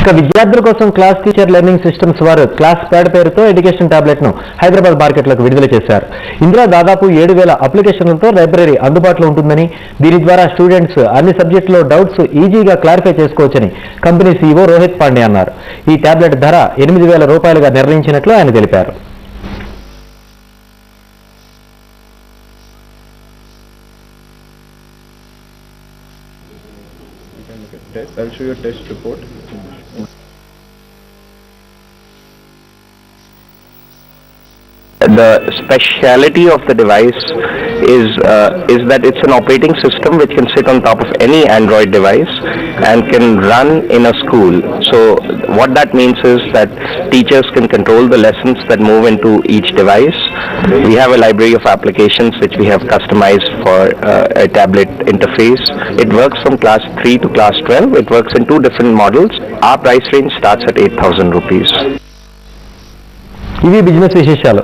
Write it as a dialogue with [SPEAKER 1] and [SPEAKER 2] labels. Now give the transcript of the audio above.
[SPEAKER 1] ఇక విద్యార్థుల కోసం క్లాస్ టీచర్ లెర్నింగ్ సిస్టమ్స్ వారు క్లాస్ ప్యాడ్ పేరుతో ఎడ్యుకేషన్ టాబ్లెట్ ను హైదరాబాద్ మార్కెట్లోకి విడుదల చేశారు. ఇందులో దాదాపు 7,000 అప్లికేషన్లతో లైబ్రరీ అందుబాటులో ఉంటుందని, దీని ద్వారా స్టూడెంట్స్ అన్ని సబ్జెక్టులో డౌట్స్ ఈజీగా క్లారిఫై చేసుకోవచ్చని కంపెనీ సీఈఓ రోహిత్ పాండే అన్నారు. ఈ టాబ్లెట్ ధర 8,000 రూపాయలుగా నిర్ణయించినట్లు ఆయన తెలిపారు.
[SPEAKER 2] I'll show you a test report.
[SPEAKER 3] The speciality of the device is that it's an operating system which can sit on top of any Android device and can run in a school. So what that means is that teachers can control the lessons that move into each device. We have a library of applications which we have customized for a tablet interface. It works from class 3 to class 12. It works in 2 different models. Our price range starts at 8,000 rupees.
[SPEAKER 1] ఇవి business విశేషాలు.